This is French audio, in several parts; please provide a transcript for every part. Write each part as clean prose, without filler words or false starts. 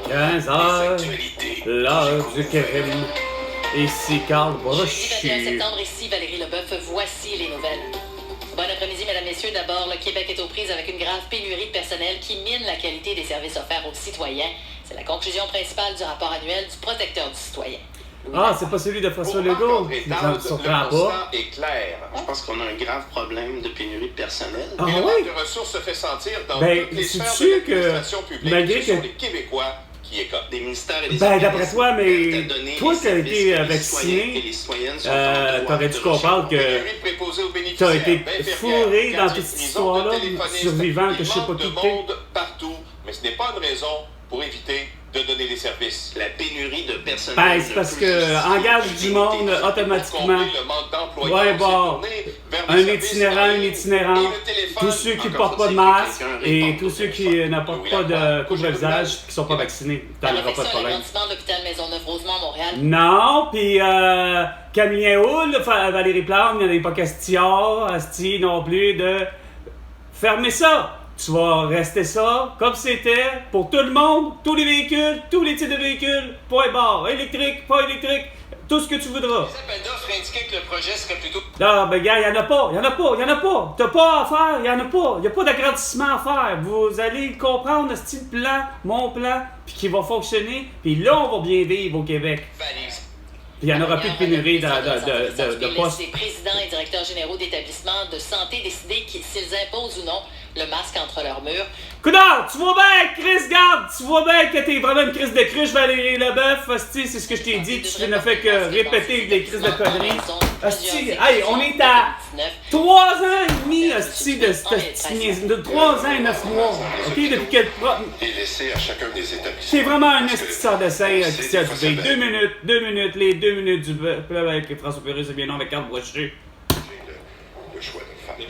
15h, l'heure du crime. Ici Carl Jeudi 21 Brochu. septembre, ici Valérie Leboeuf, voici les nouvelles. Bon après-midi, mesdames, messieurs. D'abord, le Québec est aux prises avec une grave pénurie de personnel qui mine la qualité des services offerts aux citoyens. C'est la conclusion principale du rapport annuel du protecteur du citoyen. Ah, c'est pas celui de François Legault. Ça me surprend Le pas. constat est clair. Je pense qu'on a un grave problème de pénurie de personnel. Ah Et le oui? manque de ressources se fait sentir dans Ben, toutes les sphères sais-tu de que l'administration publique. malgré Ce sont que- les Québécois qui écope. Des ministères et des Ben, d'après organismes toi, mais peuvent donner toi, les t'as services été que les vacciné, citoyens et les citoyennes sont en droit t'aurais de dû comprendre recevoir. que Pénurie de préposés aux bénéficiaires, t'as été d'infirmières, fourré dans gardiens toute de cette prison, histoire-là, de téléphonistes. survivant, que Il je sais pas manque qui de t'es. monde partout, mais ce n'est pas une raison pour éviter de donner les services. La pénurie de personnel. Ben, c'est parce que engage du monde automatiquement. Ouais, bon, un itinérant, tous ceux qui portent pas de masque et tous ceux qui n'apportent pas de couvre-visage qui sont pas vaccinés. T'en auras pas de problème. L'agrandissement de l'hôpital Maisonneuve-Rosemont à Montréal. Non, puis Camille Houle, Valérie Plante, il n'y en a pas question, asti non plus, de fermer ça. Tu vas rester ça comme c'était pour tout le monde, tous les véhicules, tous les types de véhicules, point barre, électrique, pas électrique, tout ce que tu voudras. Les appels d'offres indiquaient que le projet serait plutôt... Là, ben gars, il n'y en a pas. T'as pas à faire, il n'y en a pas. Il n'y a pas d'agrandissement à faire. Vous allez comprendre ce style plan, mon plan, puis qui va fonctionner, puis là, on va bien vivre au Québec. valise. Puis il n'y en aura plus de pénurie de postes. Les présidents et directeurs généraux d'établissements de santé décider s'ils imposent ou non le masque entre leurs murs. Coudard, tu vois bien, Chris, garde, tu vois bien que t'es vraiment une crise de cruche, Valérie Leboeuf, hostie, c'est ce que je t'ai dit, tu ne fais que répéter des crises de conneries. Hostie, hey, on est à 3 ans et demi, hostie, de 3 ans et 9 mois, ok, depuis quel... Et laisser à chacun des établissements. C'est vraiment un investisseur de scène, Christian Dubé. 2 minutes, les 2 minutes du peuple avec François Pérus, c'est bien non, avec Carl Brochu. Le choix de faire.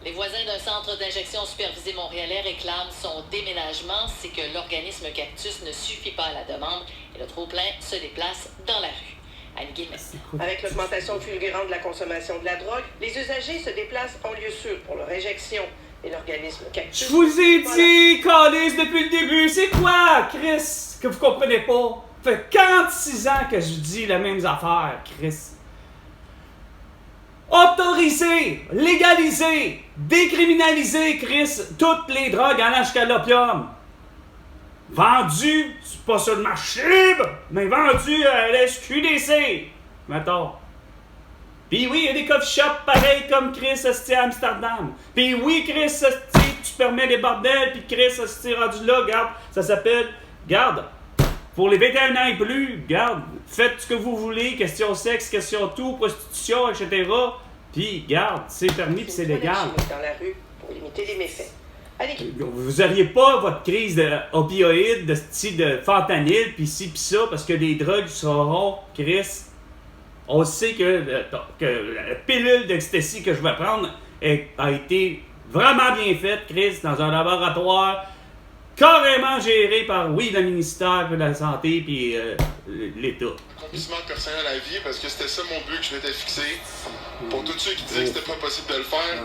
Les voisins d'un centre d'injection supervisé montréalais réclament son déménagement. C'est que l'organisme Cactus ne suffit pas à la demande et le trop-plein se déplace dans la rue. Anne Guillemette. Avec l'augmentation fulgurante de la consommation de la drogue, les usagers se déplacent en lieu sûr pour leur injection. Et l'organisme Cactus... Je vous ai dit, Calice, depuis le début, c'est quoi, Chris, que vous comprenez pas? Ça fait 46 ans que je dis les mêmes affaires, Chris. Autoriser, légaliser, décriminaliser, Chris, toutes les drogues allant jusqu'à l'opium. Vendu, c'est pas sur le marché libre, mais vendu à la SQDC, mettons. Puis oui, il y a des coffee shops pareils comme Chris Esti à Amsterdam. Puis oui, Chris Esti, tu permets des bordels, puis Chris Esti rendu là, regarde, ça s'appelle, garde, pour les 21 ans et plus, garde, faites ce que vous voulez, question sexe, question tout, prostitution, etc. Puis garde, c'est permis puis c'est légal. Dans la rue pour limiter les méfaits. Allez, Vous auriez pas votre crise d'opioïdes, de style de fentanyl, puis ci, puis ça, parce que les drogues seront, Chris. On sait que la pilule d'ecstasy que je vais prendre a été vraiment bien faite, Chris, dans un laboratoire carrément géré par, oui, le ministère de la Santé puis l'État. Accomplissement personnel à la vie, parce que c'était ça mon but que je m'étais fixé. Pour tous ceux qui disaient que c'était pas possible de le faire,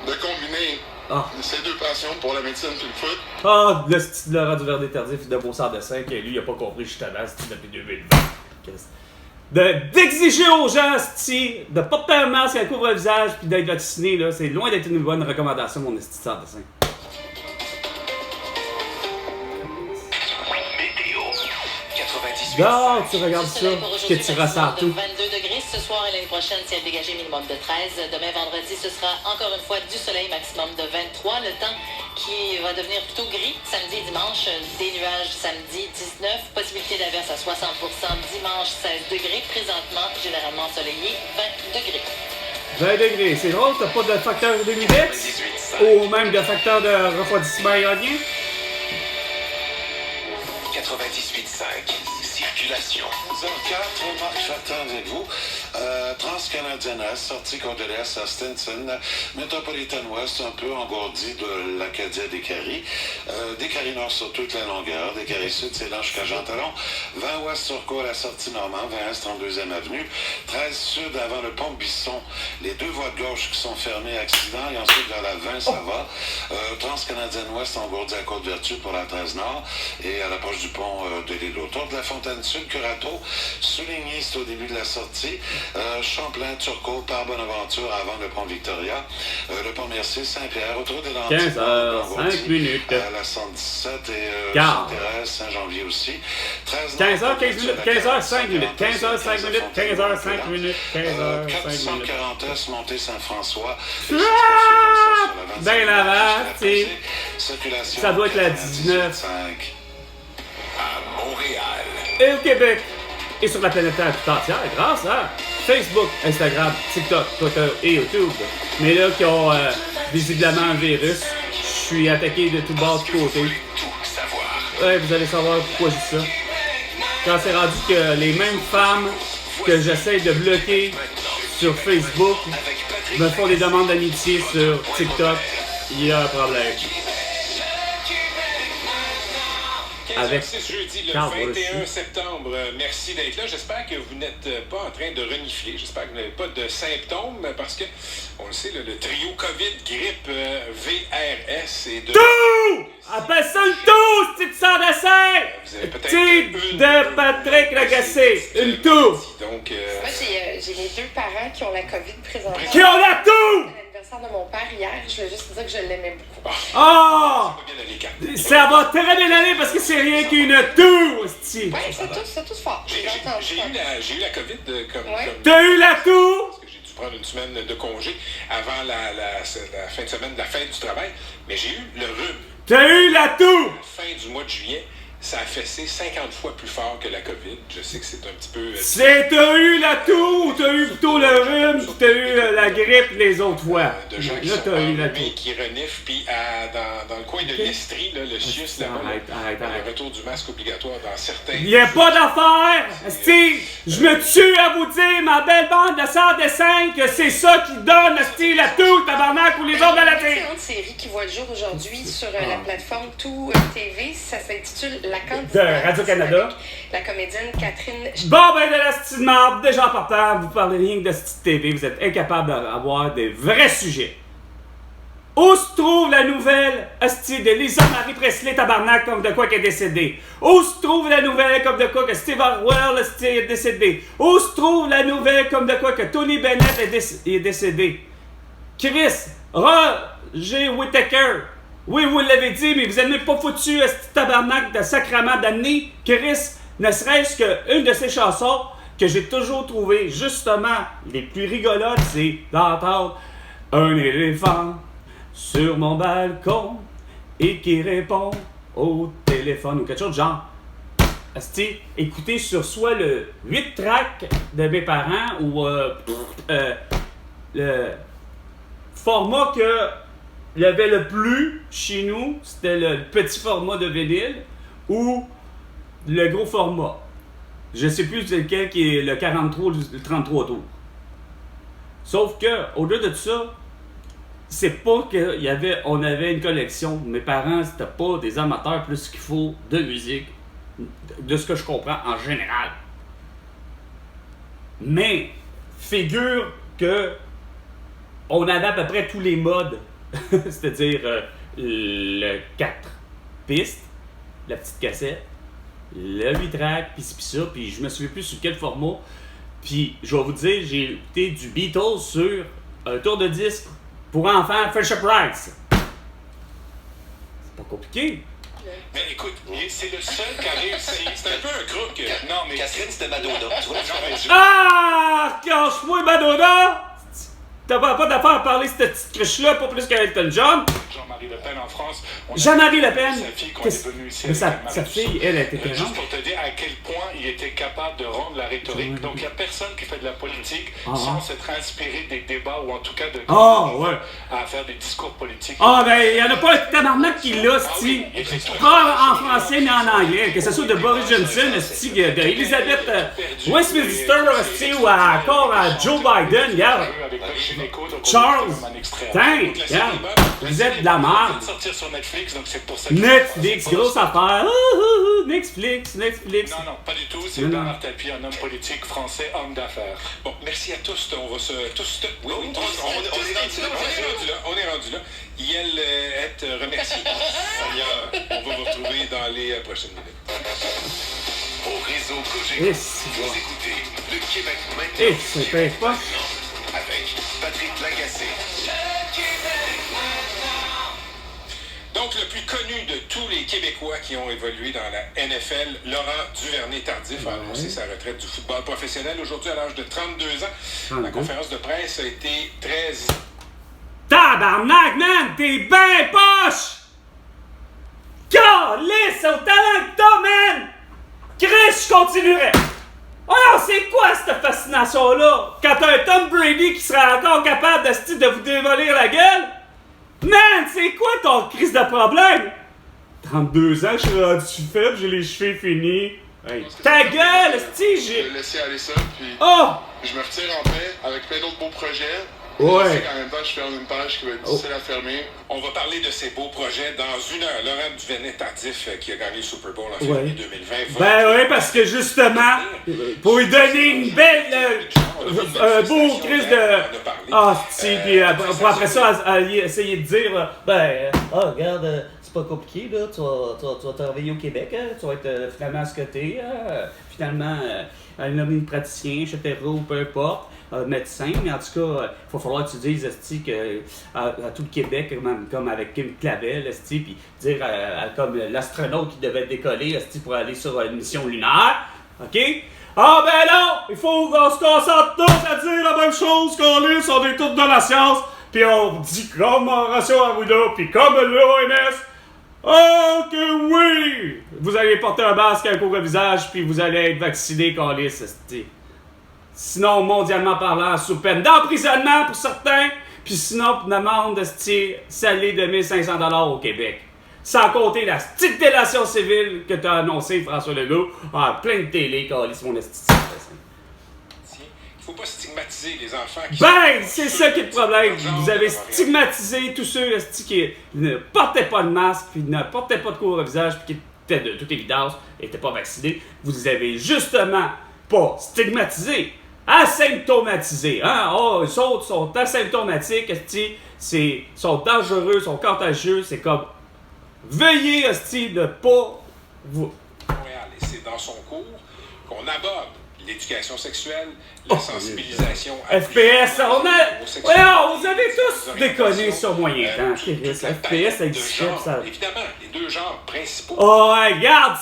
de combiner ces deux passions pour la médecine et le foot. Ah, le style de Laurent Duvernay tardif de Beaussard de 5, lui, il a pas compris justement ce style depuis 2020. D'exiger aux gens, sti, de porter un masque, un couvre-visage, puis d'être vacciné, là, c'est loin d'être une bonne recommandation, mon esti de santé de 5. Météo. 98. Non, tu regardes ça, Soleil pour que aujourd'hui, tu maximum ressens de tout. 22 degrés ce soir et l'année prochaine, ciel dégagé minimum de 13. Demain vendredi, ce sera encore une fois du soleil maximum de 23. Le temps qui va devenir plutôt gris samedi et dimanche. Des nuages samedi 19. Possibilité d'averse à 60%. Dimanche 16 degrés. Présentement, généralement ensoleillé 20 degrés. 20 degrés, c'est drôle, t'as pas de facteur d'humidex? Ou même de facteur de refroidissement aérien? 98.5. Circulation. 11h04, Marc Chatin avec vous. Transcanadian Est, sortie côte de l'Est à Stinson, Metropolitan West, un peu engourdi de l'Acadia des Caries. Des Caries Nord sur toute la longueur, des Caries Sud, c'est là jusqu'à Jean Talon. 20 Ouest sur Cour à la sortie Normand, 20 Est, 32e Avenue. 13 Sud avant le pont Bisson, les deux voies de gauche qui sont fermées, accident, et ensuite vers la 20, ça va. Transcanadian Ouest, engourdi à Côte-Vertu pour la 13 Nord, et à l'approche du pont de l'île autour de la Fontaine Sud, Curato, Souligny, c'est au début de la sortie. Champlain, Turcot, par Bonaventure avant le pont Victoria, le pont Mercier, Saint-Pierre, autour de l'Antique, 15h05 minutes. à la 117 et Car. Sainte-Thérèse, Saint-Janvier aussi. 15h15 minutes, 15h05 minutes, 15h05 minutes, 15h05 minutes, 15h05 minutes. 440 Est, montée Saint-François. Ben avant, tu sais. Ça doit être la 19. À Montréal. Et au Québec. Et sur la planète Terre tout entière, grâce à Facebook, Instagram, TikTok, Twitter et YouTube. Mais là, qui ont visiblement un virus, je suis attaqué de tout bord, de côté. Ouais, vous allez savoir pourquoi je dis ça. Quand c'est rendu que les mêmes femmes que j'essaie de bloquer sur Facebook me font des demandes d'amitié sur TikTok, il y a un problème. Avec C'est jeudi, le Carl 21 Rocher. septembre. Merci d'être là. J'espère que vous n'êtes pas en train de renifler. J'espère que vous n'avez pas de symptômes parce que, on le sait, le trio COVID, grippe, VRS et de... Tout! Appelle ça une toux, petite sœur de serre! Vous avez peut-être Petite une de Patrick Lagacé, une toux! Donc, Moi, j'ai mes deux parents qui ont la COVID présentement. Qui ont la toux! C'était l'anniversaire de mon père hier. Je voulais juste dire que je l'aimais beaucoup. Oh! ça va bien aller, Kat. Ça va très bien aller parce que c'est rien qu'une toux, hostie! Ouais, c'est tous fort. J'ai eu la COVID comme... Ouais. comme- T'as eu la toux? Parce que j'ai dû prendre une semaine de congé avant la fin de semaine de la fête du travail. Mais j'ai eu le rhume. T'as eu la toux? À la fin du mois de juillet, ça a fessé 50 fois plus fort que la COVID. Je sais que c'est un petit peu... T'as eu la toux ou t'as eu plutôt le rhume ou t'as eu la grippe les autres fois? de gens qui Là, sont t'as eu la toux. enrhumés, qui reniflent, puis dans le coin de l'Estrie, là, le CIUS, là-bas, Arrête. le retour du masque obligatoire dans certains... Il n'y a pas d'affaire! Steve, je me tue à vous dire, ma belle bande de sœurs de 5, que c'est ça qui donne, Steve, la toux, tabarnak, ou les autres de la Il y a télé! une excellente série qui voit le jour aujourd'hui sur la plateforme Tout TV. Ça s'intitule La candidate. De Radio-Canada. Avec la comédienne Catherine... Bon, ben, de la petite marde, déjà en partant, vous parlez rien que de cette TV, vous êtes incapable d'avoir des vrais sujets. Où se trouve la nouvelle, hostie, de Lisa Marie Presley, tabarnak, comme de quoi qu'elle est décédée? Où se trouve la nouvelle, comme de quoi que Steve Harwell, hostie, est décédé? Où se trouve la nouvelle, comme de quoi que Tony Bennett est décédé? Chris, Roger Whittaker, oui, vous l'avez dit, mais vous n'êtes même pas foutu, hostie, tabarnak, de sacrement d'année. Chris, ne serait-ce qu'une de ses chansons que j'ai toujours trouvé justement les plus rigolotes, c'est d'entendre un éléphant sur mon balcon et qui répond au téléphone ou quelque chose de genre. Asti, écoutez sur soit le 8 track de mes parents ou le format que il y avait le plus chez nous, c'était le petit format de vinyle ou le gros format. Je sais plus c'est lequel qui est le 43 ou le 33 tours. Sauf que, au-delà de ça, c'est pas qu'on avait une collection. Mes parents, c'était pas des amateurs plus qu'il faut de musique, de ce que je comprends en général. Mais, figure que on avait à peu près tous les modes. C'est-à-dire le 4 pistes, la petite cassette, le 8 track, pis ça, puis je me souviens plus sur quel format. Puis je vais vous dire, j'ai écouté du Beatles sur un tour de disque pour enfants Fisher Price. C'est pas compliqué. Mais écoute, c'est le seul qui a réussi. C'est un peu un crook. Non, mais Catherine, c'était Madonna. Tu vois, Ah! Cache-moi, Madonna! T'as pas d'affaire à parler de cette petite cruche-là, pas plus qu'Elton John. Jean-Marie Le Pen en France. Jean-Marie Le Pen, sa fille, qu'on est venu ici mais avec sa fille, elle était Juste présente. pour te dire à quel point il était capable de rendre la rhétorique. Donc, il n'y a personne qui fait de la politique sans s'être inspiré des débats ou en tout cas de à faire des discours politiques. Ah, ben, il n'y en a pas un tabarnak qui l'a, c'ti. Pas en français, mais en anglais. Que ce soit de Boris Johnson, c'ti, de Elizabeth Westminster, c'ti, ou encore à Joe Biden, regarde. Charles, tiens, regarde. Vous êtes de la merde. Netflix, grosse affaire. Netflix. Non, pas du tout. C'est Bernard Tapie, un homme politique français, homme d'affaires. Bon, merci à tous. On va se... Oui, on est rendu là. Yael est remercié. On va vous retrouver dans les prochaines minutes. Au réseau Cogeco, vous écoutez le Québec maintenant. C'est pas. Avec Patrick Lagacé. Le Québec maintenant. Donc, le plus connu de tous les Québécois qui ont évolué dans la NFL, Laurent Duvernay-Tardif, a annoncé sa retraite du football professionnel aujourd'hui à l'âge de 32 ans. La conférence de presse a été très... Tabarnak, man! T'es ben poche! Calisse au talent que t'as, man! Chris, je continuerai! Oh non, c'est quoi cette fascination-là? Quand t'as un Tom Brady qui serait encore capable de vous démolir la gueule? Man, c'est quoi ton crise de problème? 32 ans, je suis rendu faible, j'ai les cheveux finis. Hey, ta gueule, esti, j'ai laissé aller ça, puis je me retire en paix avec plein d'autres beaux projets. Ouais. Je sais qu'en même temps, je ferme une page qui va être difficile à fermer. On va parler de ces beaux projets dans une heure. Laurent Duvernay-Tardif, qui a gagné le Super Bowl en février 2020. Ben oui, parce que justement, pour lui donner une belle, un beau crise de... puis pour après ça, essayer de dire, regarde, c'est pas compliqué, là, tu vas travailler au Québec, tu vas être finalement à ce côté, finalement, un homme praticien, etc., ou peu importe. Médecin, mais en tout cas, il va falloir que tu dises que à tout le Québec, comme avec Kim Clavel, puis dire comme l'astronaute qui devait décoller pour aller sur une mission lunaire. OK? Ah ben non! Il faut qu'on se concentre tous à dire la même chose qu'on est, on est tous dans la science, puis on dit comme Horacio Arruda, puis comme l'OMS. Oh que oui! Vous allez porter un masque à un couvre-visage, puis vous allez être vacciné, câlisse, esti. Sinon, mondialement parlant, sous peine d'emprisonnement pour certains, puis sinon, pour une amende salée de 1500 $, au Québec. Sans compter la stipulation civile que t'as annoncée, François Legault, en pleine télé, câlisse mon esti. Il faut pas stigmatiser les enfants qui... Ben, c'est ça qui est le problème. Vous avez stigmatisé tous ceux qui ne portaient pas de masque, puis ne portaient pas de couvre-visage, puis qui étaient de toute évidence, n'étaient pas vaccinés. Vous les avez justement pas stigmatisés. Asymptomatisés, hein? Oh, les autres sont asymptomatiques, sont dangereux, sont contagieux, c'est comme veuillez, de pas vous... Montréal, et c'est dans son cours qu'on aborde l'éducation sexuelle, la sensibilisation à FPS, vous avez tous déconné sur moyen temps. FPS, ça existait, ça... Évidemment, les deux genres principaux. Oh, regarde,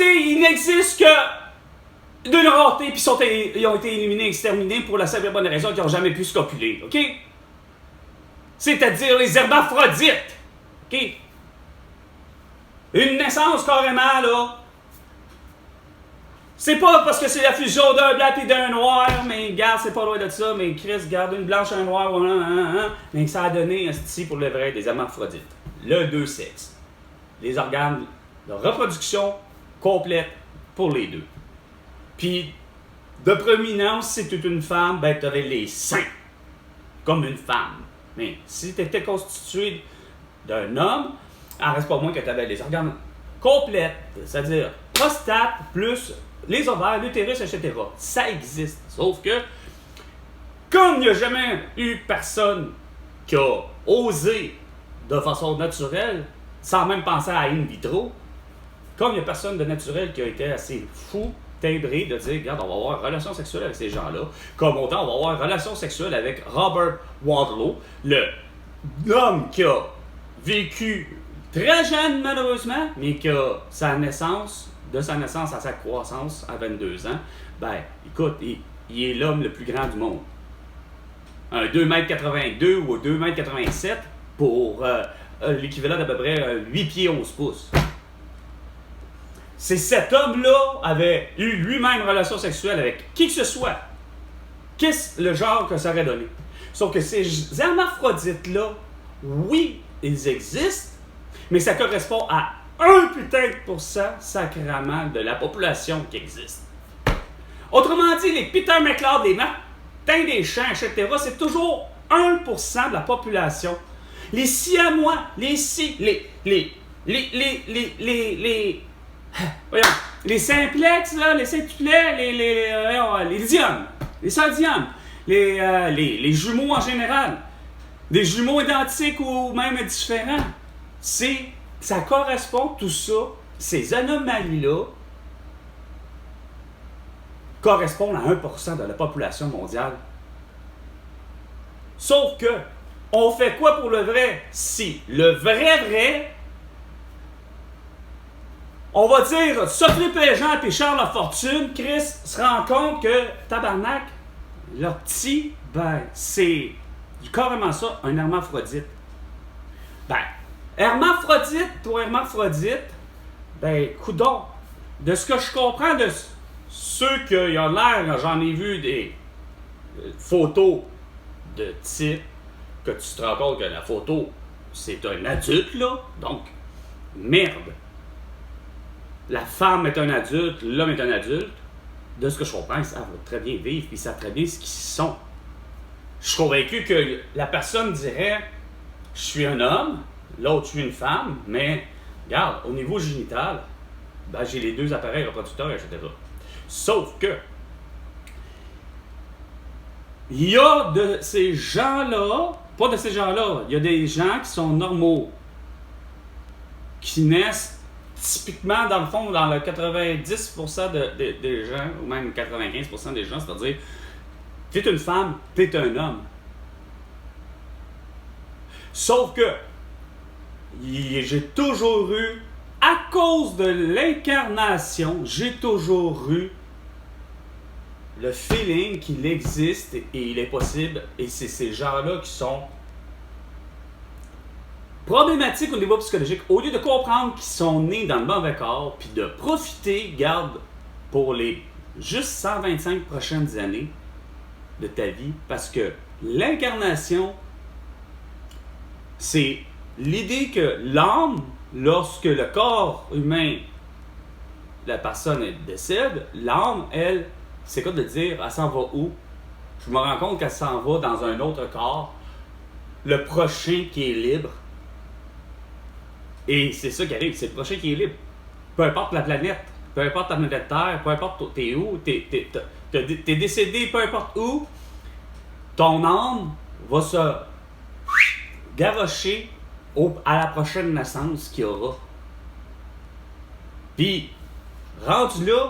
il n'existe que d'une rareté, puis ils ont été éliminés, exterminés pour la simple et bonne raison qu'ils n'ont jamais pu se copuler, OK? C'est-à-dire les hermaphrodites, OK? Une naissance, carrément, là. C'est pas parce que c'est la fusion d'un blanc et d'un noir, mais regarde, c'est pas loin de ça, mais Chris, garde une blanche, un noir, mais ça a donné, pour le vrai, des hermaphrodites. Le deux sexes. Les organes de reproduction complète pour les deux. Puis, de prominence, si tu es une femme, ben tu avais les seins, comme une femme. Mais si tu étais constitué d'un homme, il en reste pas moins que tu avais les organes complètes, c'est-à-dire prostate plus les ovaires, l'utérus, etc. Ça existe. Sauf que, comme il n'y a jamais eu personne qui a osé de façon naturelle, sans même penser à in vitro, comme il n'y a personne de naturel qui a été assez fou, timbré de dire, regarde, on va avoir une relation sexuelle avec ces gens-là. Comme autant, on va avoir une relation sexuelle avec Robert Wadlow, l'homme qui a vécu très jeune, malheureusement, mais qui a de sa naissance à sa croissance à 22 ans, ben, écoute, il est l'homme le plus grand du monde. Un 2,82 m ou 2,87 m, pour l'équivalent d'à peu près 8 pieds 11 pouces. Si cet homme-là avait eu lui-même une relation sexuelle avec qui que ce soit, qu'est-ce le genre que ça aurait donné? Sauf que ces hermaphrodites-là, oui, ils existent, mais ça correspond à 1 putain de % sacrément de la population qui existe. Autrement dit, les Peter McLeod, les Martin Deschamps, etc., c'est toujours 1% de la population. Les Siamois, les simplex, là, les centuplets, les diomes, les sœurs diomes, les jumeaux en général, des jumeaux identiques ou même différents. Ça correspond tout ça, ces anomalies-là correspondent à 1% de la population mondiale. Sauf que, on fait quoi pour le vrai? Si le vrai, on va dire, Sophie Péjean et Charles Lafortune, Chris se rend compte que, tabarnak, leur petit, ben, c'est carrément ça, un hermaphrodite. Ben, hermaphrodite, ben, coudonc, de ce que je comprends de ceux qui ont l'air, j'en ai vu des photos de type, que tu te rends compte que la photo, c'est un adulte, là, donc, merde. La femme est un adulte, l'homme est un adulte. De ce que je comprends, ils savent très bien vivre, puis ils savent très bien ce qu'ils sont. Je suis convaincu que la personne dirait « Je suis un homme », l'autre « Je suis une femme », mais, regarde, au niveau génital, ben, j'ai les 2 appareils reproducteurs, etc. Sauf que, il y a de ces gens-là, pas de ces gens-là, il y a des gens qui sont normaux, qui naissent typiquement, dans le fond, dans le 90% des gens, ou même 95% des gens, c'est-à-dire, t'es une femme, t'es un homme. Sauf que, j'ai toujours eu, à cause de l'incarnation, j'ai toujours eu le feeling qu'il existe et il est possible, et c'est ces gens-là qui sont problématiques au niveau psychologique. Au lieu de comprendre qu'ils sont nés dans le mauvais corps, puis de profiter, garde, pour les juste 125 prochaines années de ta vie, parce que l'incarnation, c'est l'idée que l'âme, lorsque le corps humain, la personne décède, l'âme, elle, c'est quoi de dire, elle s'en va où? Je me rends compte qu'elle s'en va dans un autre corps, le prochain qui est libre. Et c'est ça qui arrive, c'est le prochain qui est libre. Peu importe la planète, peu importe ta planète Terre, peu importe t'es où, t'es décédé, peu importe où, ton âme va se gavocher à la prochaine naissance qu'il y aura. Puis, rendu là,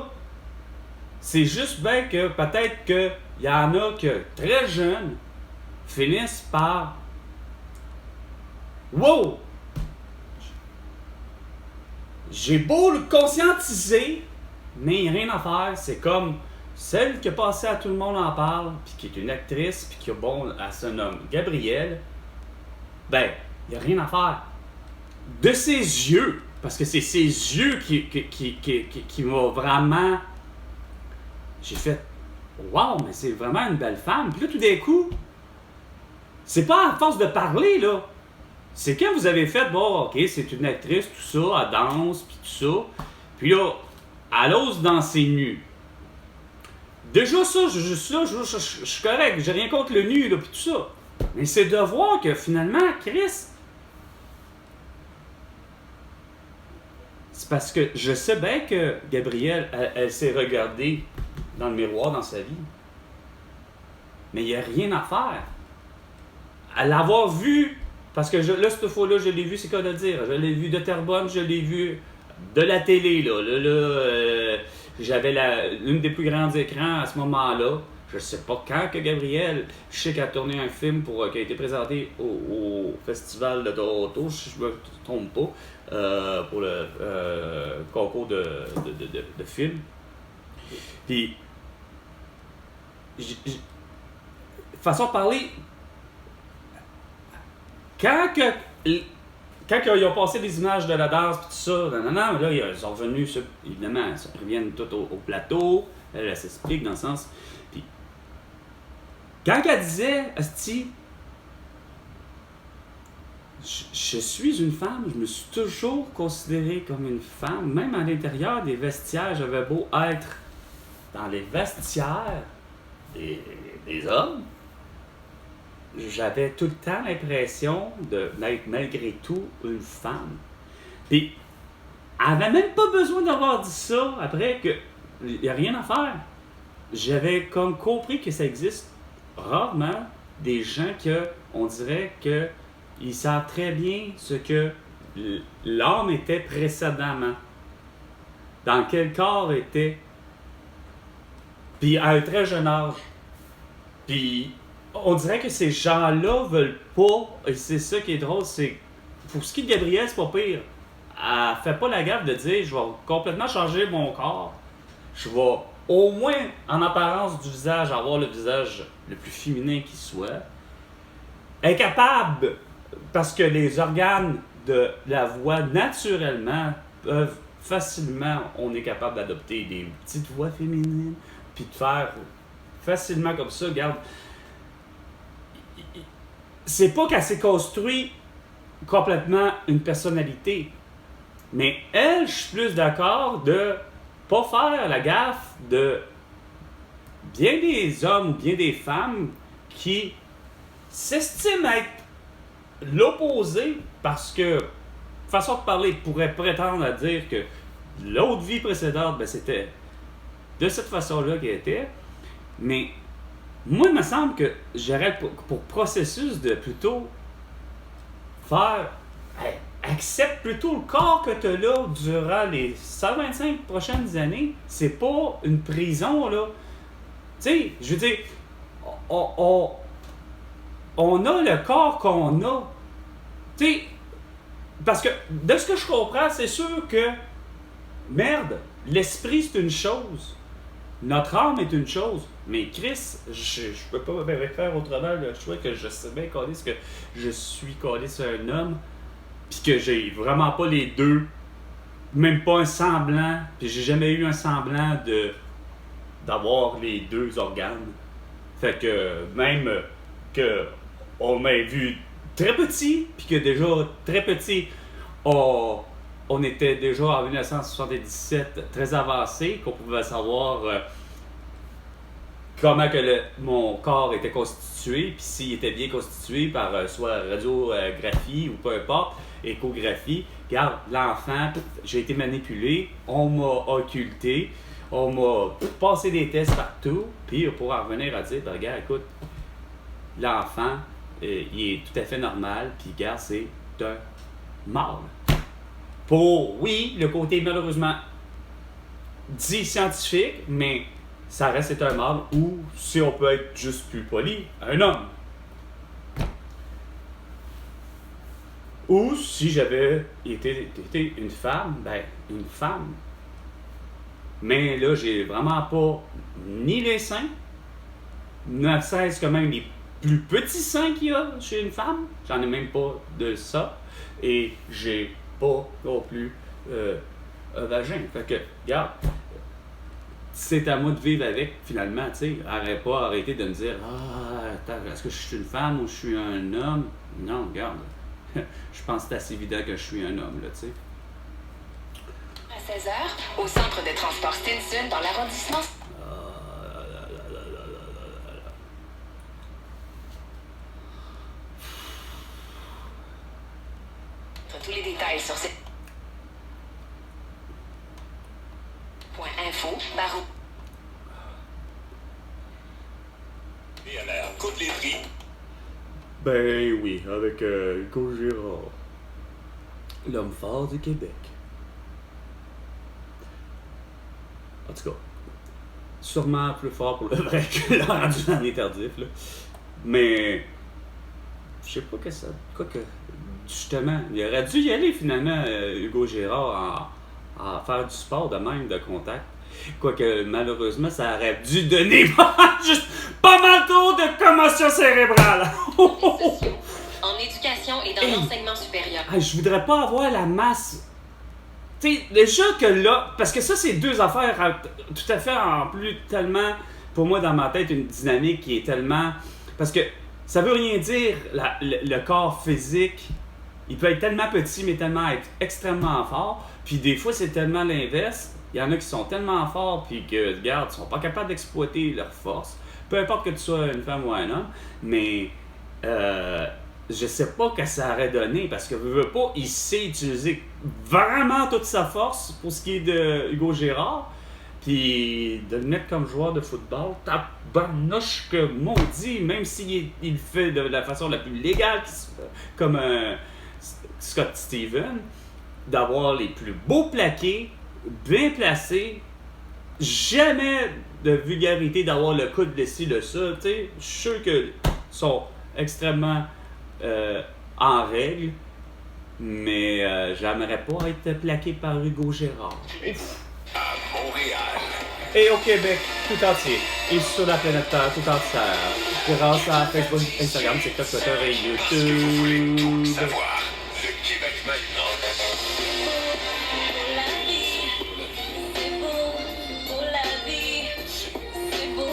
c'est juste bien que peut-être qu'il y en a que très jeunes finissent par « Wow! J'ai beau le conscientiser, mais il n'y a rien à faire. » C'est comme celle qui a passé à Tout le monde en parle, puis qui est une actrice, puis qui a bon, elle se nomme Gabrielle. Ben, il n'y a rien à faire. De ses yeux, parce que c'est ses yeux qui m'ont vraiment... J'ai fait « Wow, mais c'est vraiment une belle femme. » Puis là, tout d'un coup, c'est pas à force de parler, là. C'est quand vous avez fait, bon, OK, c'est une actrice, tout ça, elle danse, puis tout ça. Puis là, elle ose danser nue. Déjà ça, je suis correct, j'ai rien contre le nu, là, puis tout ça. Mais c'est de voir que finalement, Chris, c'est parce que je sais bien que Gabrielle, elle s'est regardée dans le miroir dans sa vie. Mais il n'y a rien à faire. À l'avoir vu... Parce que là, cette fois-là, je l'ai vu, c'est quoi de dire? Je l'ai vu de Terrebonne, je l'ai vu de la télé, là. J'avais l'une des plus grands écrans à ce moment-là. Je sais pas quand que Gabrielle, je sais qu'elle a tourné un film qui a été présenté au Festival de Toronto, si je me trompe pas, pour le concours de films. Puis, façon de parler... quand ils ont passé les images de la danse pis tout ça, là, ils sont revenus, évidemment, ils reviennent tout au plateau, elle s'explique dans le sens. Puis, quand elle disait, asti, je suis une femme, je me suis toujours considérée comme une femme, même à l'intérieur des vestiaires, j'avais beau être dans les vestiaires des hommes, j'avais tout le temps l'impression d'être malgré tout une femme. Puis, elle avait même pas besoin d'avoir dit ça après que il n'y a rien à faire. J'avais comme compris que ça existe rarement des gens que on dirait que ils savent très bien ce que l'homme était précédemment. Dans quel corps était. Puis à un très jeune âge. Puis on dirait que ces gens-là veulent pas. Et c'est ça qui est drôle, c'est. Pour ce qui est de Gabrielle, c'est pas pire. Elle fait pas la gaffe de dire je vais complètement changer mon corps. Je vais au moins en apparence du visage avoir le visage le plus féminin qui soit. Elle est capable. Parce que les organes de la voix, naturellement, peuvent facilement, on est capable d'adopter des petites voix féminines, puis de faire facilement comme ça, regarde. C'est pas qu'elle s'est construit complètement une personnalité, mais elle, je suis plus d'accord de pas faire la gaffe de bien des hommes ou bien des femmes qui s'estiment être l'opposé parce que, façon de parler, pourrait prétendre à dire que l'autre vie précédente, ben, c'était de cette façon-là qu'elle était. Mais moi, il me semble que j'aurais pour processus de plutôt faire accepte plutôt le corps que tu as là durant les 125 prochaines années. C'est pas une prison, là. Tu sais, je veux dire, on a le corps qu'on a. Tu sais, parce que de ce que je comprends, c'est sûr que, merde, l'esprit c'est une chose, notre âme est une chose, mais Chris, je peux pas faire autrement le choix que je sais bien calé ce que je suis calé sur un homme, puis que j'ai vraiment pas les deux, même pas un semblant, puis j'ai jamais eu un semblant d'avoir les deux organes. Fait que même que on m'a vu très petit, puis que déjà très petit, on était déjà en 1977 très avancé, qu'on pouvait savoir comment que mon corps était constitué, puis s'il était bien constitué par soit radiographie ou peu importe, échographie. Regarde, l'enfant, j'ai été manipulé, on m'a occulté, on m'a passé des tests partout, puis pour en revenir à dire, ben, regarde, écoute, l'enfant, il est tout à fait normal, puis regarde, c'est un mâle. Pour, oui, le côté malheureusement dit scientifique, mais ça reste être un mâle, ou si on peut être juste plus poli, un homme. Ou si j'avais été une femme, ben une femme. Mais là, j'ai vraiment pas ni les seins, ne cesse que même les plus petits seins qu'il y a chez une femme. J'en ai même pas de ça. Et j'ai pas non plus un vagin. Fait que, regarde, c'est à moi de vivre avec, finalement, tu sais. Arrêtez de me dire, attends, est-ce que je suis une femme ou je suis un homme? Non, regarde. Je pense que c'est assez évident que je suis un homme, là, tu sais. À 16h, au centre de transport Stinson, dans l'arrondissement. Tous les détails sur ces... .info, barreau. Et à la Côte-Létrie. Ben oui, avec Hugo Girard, l'homme fort du Québec. En tout cas, sûrement plus fort pour le vrai que le rendu dans les tardifs, là. Mais, je sais pas que ça... Quoique, justement, il aurait dû y aller finalement, Hugo Girard, à faire du sport de même, de contact. Quoique, malheureusement, ça aurait dû donner juste pas mal trop de commotion cérébrale. en éducation et dans l'enseignement supérieur. Je voudrais pas avoir la masse. Tu sais, déjà que là, parce que ça, c'est deux affaires tout à fait en plus tellement, pour moi, dans ma tête, une dynamique qui est tellement. Parce que ça veut rien dire, le corps physique. Il peut être tellement petit, mais tellement être extrêmement fort. Puis des fois, c'est tellement l'inverse. Il y en a qui sont tellement forts, puis que, regarde, ils sont pas capables d'exploiter leur force. Peu importe que tu sois une femme ou un homme. Mais je sais pas que ça aurait donné, parce que veux pas, il sait utiliser vraiment toute sa force pour ce qui est de Hugo Girard. Puis de le mettre comme joueur de football, tabarnouche que maudit, même s'il le fait de la façon la plus légale, comme Scott Stevens, d'avoir les plus beaux plaqués, bien placés, jamais de vulgarité, d'avoir le coude de ci, de ça, tu sais. Je suis sûr qu'ils sont extrêmement en règle, mais j'aimerais pas être plaqué par Hugo Girard. À Montréal. Et au Québec tout entier, et sur la planète Terre tout entière, grâce à Facebook, Instagram, TikTok, Twitter et YouTube. Tout savoir. Le Québec maintenant.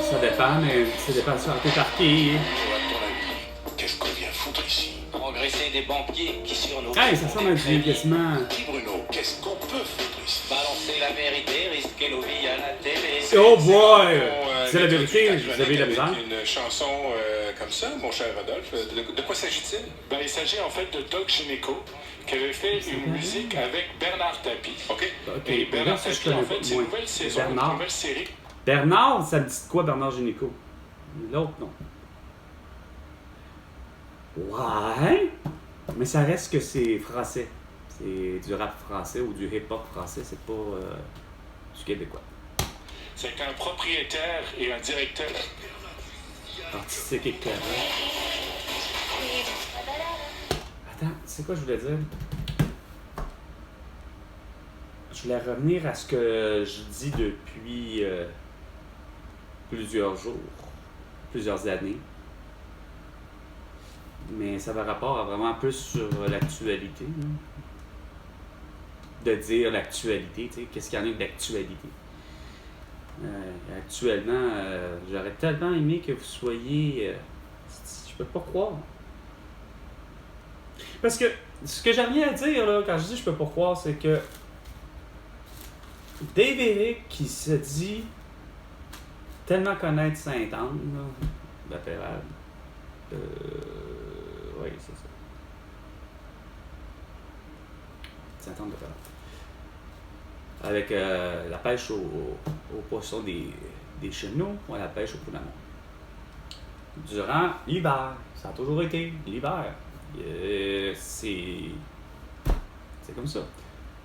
Ça dépend, mais ça dépend sur t'es par qui. Qu'est-ce qu'on vient foutre ici? Progresser des banquiers qui sur nos... Hey, ça ressemble à du déguisement. Dis Bruno, qu'est-ce qu'on peut foutre ici? Balancer la vérité, risquer nos vies à la télé. Oh boy! C'est la vérité, vous avez la misère. Une chanson comme ça, mon cher Rodolphe, de quoi s'agit-il? Ben, il s'agit en fait de Doc Gynéco, qui avait fait une musique avec Bernard Tapie. OK. Et Bernard Tapie, en fait, c'est une nouvelle saison, une nouvelle série. Bernard, ça me dit quoi, Bernard Gynéco? L'autre, non. Ouais, mais ça reste que c'est français. C'est du rap français ou du hip-hop français, c'est pas du québécois. C'est un propriétaire et un directeur artistique et clair. Attends, c'est quoi je voulais dire? Je voulais revenir à ce que je dis depuis plusieurs jours, plusieurs années. Mais ça va rapport à vraiment plus sur l'actualité. Hein? De dire l'actualité, tu sais, qu'est-ce qu'il y en a d'actualité. Actuellement, j'aurais tellement aimé que vous soyez... je peux pas croire. Parce que ce que j'ai rien à dire, là, quand je dis je peux pas croire, c'est que Dave Eric qui se dit tellement connaître Sainte-Anne, la Pérade, oui, c'est ça. Sainte-Anne de Pérade. Avec la pêche aux poissons des chenaux ou à la pêche au poulain. Durant l'hiver, ça a toujours été l'hiver. C'est comme ça.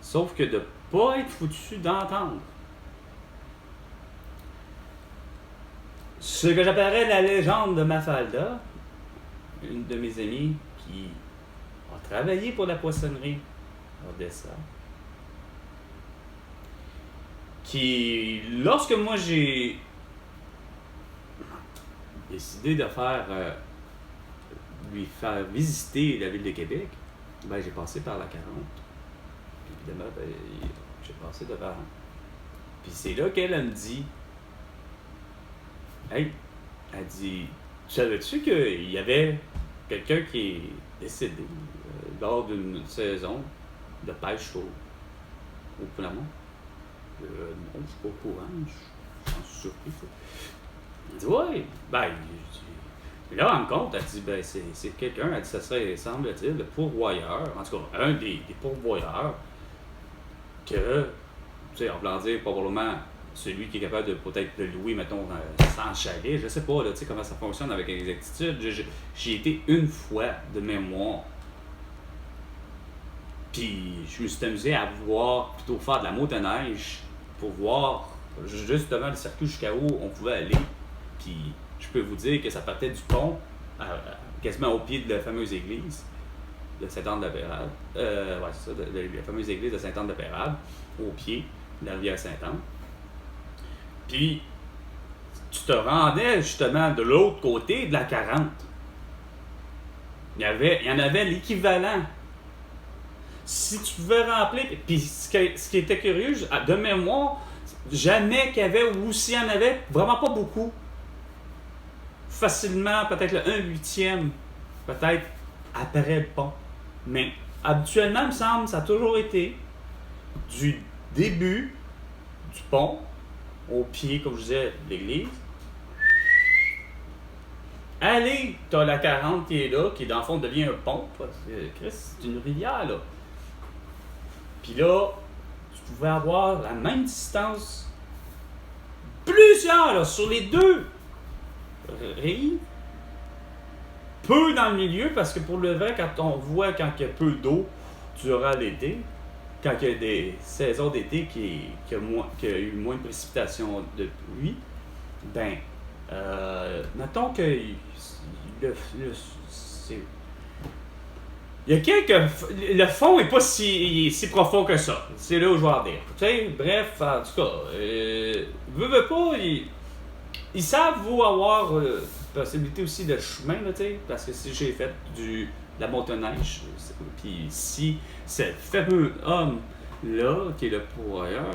Sauf que de ne pas être foutu d'entendre ce que j'appellerais la légende de Mafalda, une de mes amies qui a travaillé pour la poissonnerie à Odessa, qui, lorsque moi j'ai décidé de lui faire visiter la ville de Québec, ben j'ai passé par la 40. Puis évidemment, ben, j'ai passé devant. Puis c'est là qu'elle me dit, hey, elle dit, savais-tu qu'il y avait quelqu'un qui est décédé lors d'une saison de pêche au Poulain? Non, je suis pas au courant, je suis surpris. Elle dit, ouais, ben, là, en compte, elle dit, ben, c'est quelqu'un, elle dit, ça serait, semble-t-il, le pourvoyeur, en tout cas, un des pourvoyeurs, que, tu sais, en voulant dire, probablement, celui qui est capable de peut-être de louer, mettons, 100 chalets, je sais pas, là, tu sais, comment ça fonctionne avec exactitude. J'y été une fois de mémoire. Puis, je me suis amusé à voir, plutôt faire de la motoneige, pour voir justement le circuit jusqu'à où on pouvait aller. Puis je peux vous dire que ça partait du pont quasiment au pied de la fameuse église de Sainte-Anne-de-Pérade. Ouais, c'est ça, la fameuse église de Sainte-Anne-de-Pérade, au pied de la rivière Sainte-Anne. Puis tu te rendais justement de l'autre côté de la 40. Il y en avait l'équivalent. Si tu pouvais remplir... Puis ce qui était curieux, de mémoire, jamais qu'il y avait, ou s'il y en avait, vraiment pas beaucoup. Facilement, peut-être le 1/8e, peut-être après le pont. Mais habituellement, il me semble, ça a toujours été du début du pont au pied, comme je disais, de l'église. Allez, t'as la 40 qui est là, qui dans le fond devient un pont. Chris, c'est une rivière, là. Puis là, tu pouvais avoir la même distance, plusieurs, là, sur les deux rives. Peu dans le milieu, parce que pour le vrai, quand on voit quand il y a peu d'eau durant l'été, quand il y a des saisons d'été qui a eu moins de précipitations de pluie, ben, mettons que il y a le fond n'est pas si profond que ça. C'est là où je vais en dire. Tu sais, bref, en tout cas, veux pas, ils savent vous avoir possibilité aussi de chemin, là, tu sais, parce que si j'ai fait de la motoneige, puis si ce fameux homme-là, qui est le pourvoyeur,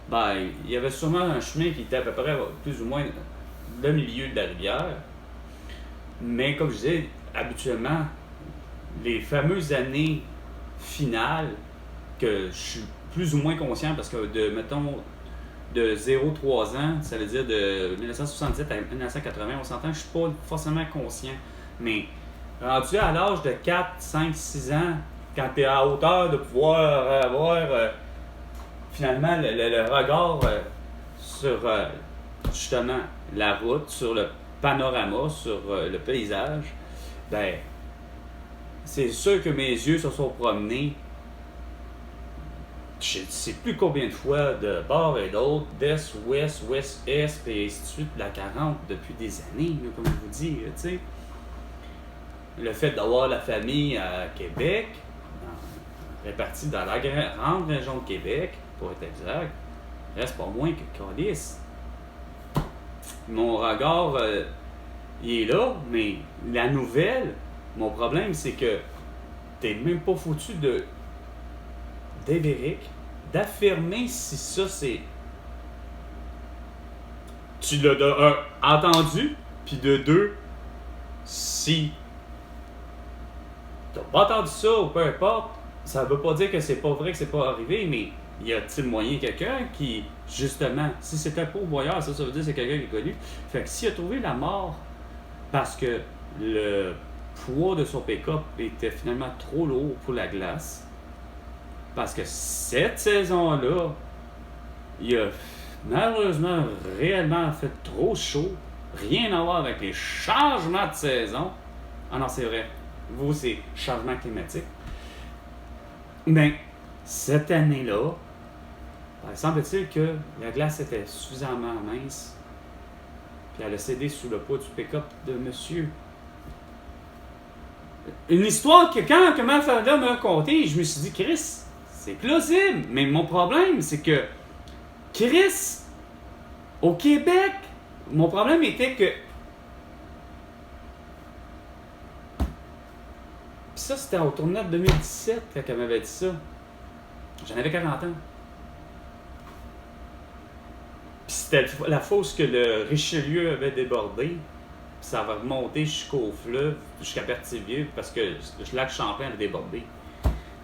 ben, il y avait sûrement un chemin qui était à peu près plus ou moins le milieu de la rivière. Mais comme je disais, habituellement, les fameuses années finales, que je suis plus ou moins conscient, parce que mettons, de 0-3 ans, ça veut dire de 1977 à 1980, on s'entend, je suis pas forcément conscient. Mais rendu à l'âge de 4, 5, 6 ans, quand tu es à hauteur de pouvoir avoir finalement le regard sur justement la route, sur le panorama, sur le paysage, ben c'est sûr que mes yeux se sont promenés, je ne sais plus combien de fois, de bord et d'autre, d'est, ouest, ouest-est, et ainsi de suite, la 40 depuis des années, là, comme je vous dis, tu sais. Le fait d'avoir la famille à Québec, répartie dans la grande région de Québec, pour être exact, reste pas moins que Calice. Mon regard, il est là, mais la nouvelle, mon problème, c'est que t'es même pas foutu d'affirmer si ça c'est... Tu l'as de un entendu, puis de deux, si t'as pas entendu ça ou peu importe, ça veut pas dire que c'est pas vrai, que c'est pas arrivé, mais y a-t-il moyen quelqu'un qui, justement, si c'est un pourvoyeur, ça veut dire que c'est quelqu'un qui est connu. Fait que s'il a trouvé la mort parce que le poids de son pick-up était finalement trop lourd pour la glace, parce que cette saison-là, il a malheureusement réellement fait trop chaud, rien à voir avec les changements de saison. Ah non, c'est vrai, vous, c'est changement climatique. Mais cette année-là, il semble-t-il que la glace était suffisamment mince, puis elle a cédé sous le poids du pick-up de monsieur. Une histoire que quand Mafalda m'a raconté, je me suis dit, Chris, c'est plausible. Mais mon problème, c'est que Chris, au Québec, mon problème était que... Puis ça, c'était au tournoi de 2017 quand elle m'avait dit ça. J'en avais 40 ans. Puis c'était la fosse que le Richelieu avait débordée. Puis ça va remonter jusqu'au fleuve, jusqu'à Berthierville, parce que le lac Champlain avait débordé.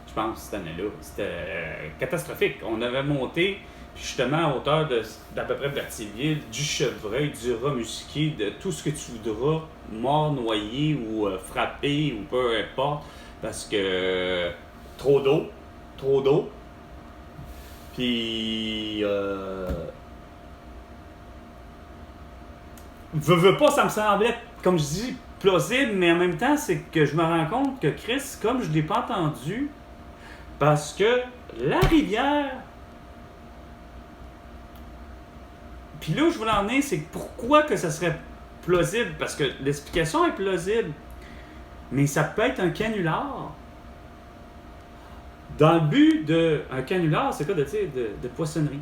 Je pense, cette année-là. C'était catastrophique. On avait monté, puis justement, à hauteur d'à peu près Berthierville, du chevreuil, du rat musqué, de tout ce que tu voudras, mort, noyé ou frappé, ou peu importe, parce que trop d'eau. Puis... veux pas, ça me semblait, comme je dis, plausible, mais en même temps, c'est que je me rends compte que Chris, comme je ne l'ai pas entendu, parce que la rivière... Puis là où je voulais en venir, c'est pourquoi que ça serait plausible, parce que l'explication est plausible, mais ça peut être un canular. Dans le but d'un canular, c'est quoi de poissonnerie?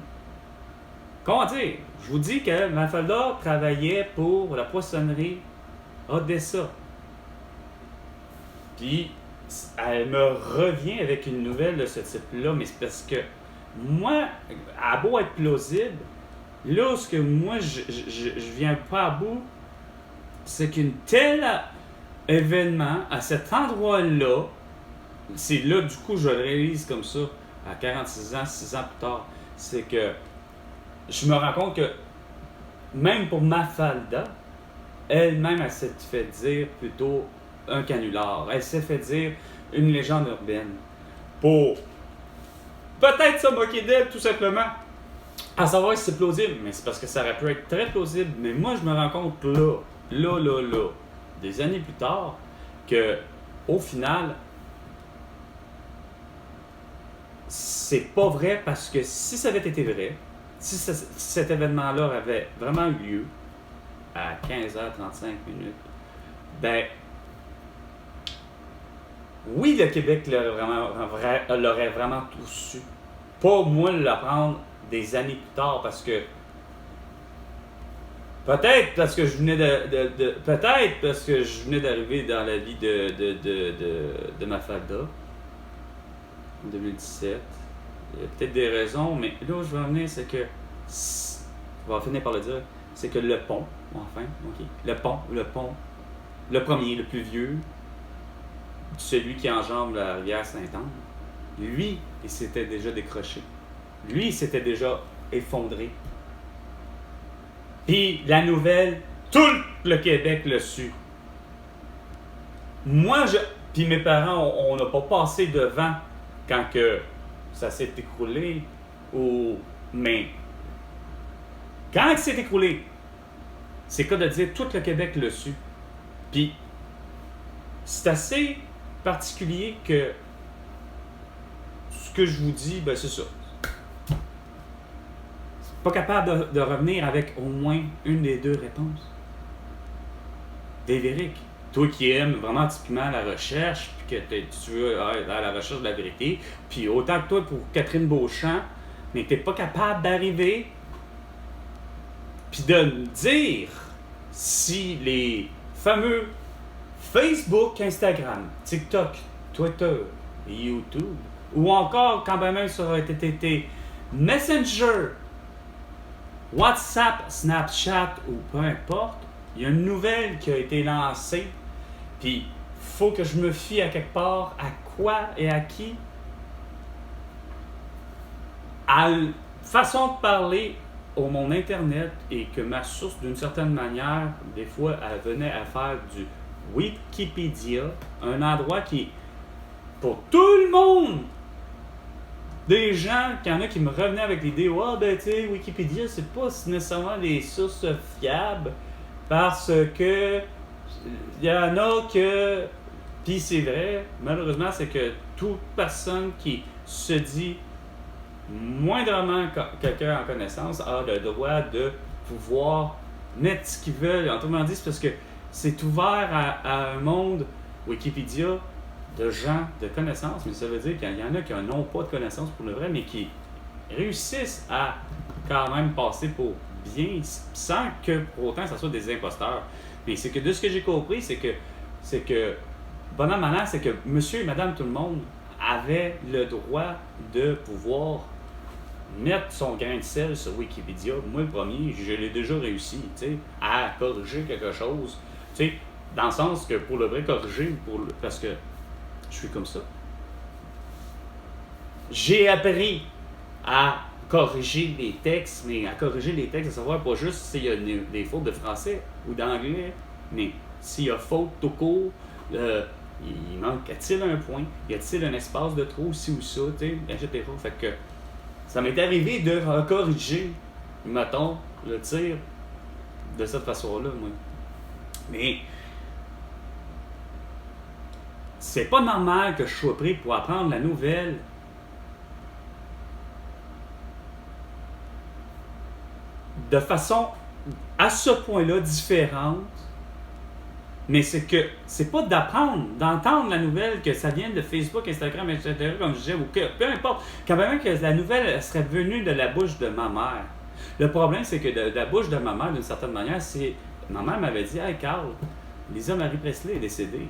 Comment dire? Je vous dis que Mafalda travaillait pour la poissonnerie Odessa. Puis, elle me revient avec une nouvelle de ce type-là, mais c'est parce que moi, à beau être plausible, là, ce que moi, je viens pas à bout, c'est qu'un tel événement, à cet endroit-là, c'est là, du coup, je le réalise comme ça, à 46 ans, 6 ans plus tard, c'est que je me rends compte que même pour Mafalda, elle-même, elle s'est fait dire plutôt un canular. Elle s'est fait dire une légende urbaine. Pour peut-être se moquer d'elle, tout simplement. À savoir si c'est plausible, mais c'est parce que ça aurait pu être très plausible. Mais moi, je me rends compte là, des années plus tard, que au final, c'est pas vrai parce que si ça avait été vrai, si cet événement-là avait vraiment eu lieu à 15h35, ben, oui, le Québec l'aurait vraiment tout su. Pas moi l'apprendre des années plus tard parce que peut-être parce que je venais peut-être parce que je venais d'arriver dans la vie de Mafalda en 2017. Il y a peut-être des raisons, mais là où je veux en venir, c'est que on va finir par le dire, c'est que le pont, enfin, ok, le pont, le premier, le plus vieux, celui qui enjambe la rivière Saint-Anne, lui, il s'était déjà décroché. Lui, il s'était déjà effondré. Puis la nouvelle, tout le Québec l'a su. Moi, puis mes parents, on n'a pas passé devant quand que ça s'est écroulé, mais quand il s'est écroulé, c'est quoi de dire tout le Québec l'a su. Puis c'est assez particulier que ce que je vous dis, ben c'est ça. Pas capable de revenir avec au moins une des deux réponses. Dave Eric, toi qui aimes vraiment typiquement la recherche, puis que tu veux aller à la recherche de la vérité, puis autant que toi pour Catherine Beauchamp, mais t'es pas capable d'arriver puis de me dire si les fameux Facebook, Instagram, TikTok, Twitter et YouTube, ou encore quand même ça aurait été Messenger, WhatsApp, Snapchat ou peu importe, il y a une nouvelle qui a été lancée, puis faut que je me fie à quelque part, à quoi et à qui? À une façon de parler au monde Internet et que ma source, d'une certaine manière, des fois, elle venait à faire du Wikipédia, un endroit qui, pour tout le monde, des gens, qu'il y en a qui me revenaient avec l'idée, ah ben tu sais, Wikipédia, c'est pas nécessairement des sources fiables parce que il y en a que, puis c'est vrai, malheureusement, c'est que toute personne qui se dit moindrement quelqu'un en connaissance a le droit de pouvoir mettre ce qu'ils veulent. Autrement dit, c'est parce que c'est ouvert à un monde Wikipédia de gens de connaissances, mais ça veut dire qu'il y en a qui n'ont pas de connaissances pour le vrai, mais qui réussissent à quand même passer pour bien, sans que pour autant ça soit des imposteurs. Mais c'est que de ce que j'ai compris, c'est que bonhomme malin, c'est que monsieur et madame tout le monde avait le droit de pouvoir mettre son grain de sel sur Wikipédia. Moi, le premier, je l'ai déjà réussi, tu sais, à corriger quelque chose, tu sais, dans le sens que pour le vrai corriger, parce que je suis comme ça. J'ai appris à corriger les textes, mais à corriger les textes, à savoir pas juste s'il y a des fautes de français ou d'anglais, mais s'il y a faute tout court, il manque-t-il un point, y a-t-il un espace de trop, ci ou ça, tu sais, etc. Fait que ça m'est arrivé de corriger, mettons, le tir de cette façon-là, moi. Mais c'est pas normal que je sois pris pour apprendre la nouvelle de façon à ce point-là différente. Mais c'est que c'est pas d'entendre la nouvelle que ça vienne de Facebook, Instagram, etc., comme je disais, ou que peu importe, quand même que la nouvelle serait venue de la bouche de ma mère. Le problème, c'est que de la bouche de ma mère, d'une certaine manière, ma mère m'avait dit « Hey Carl, Lisa Marie Presley est décédée. »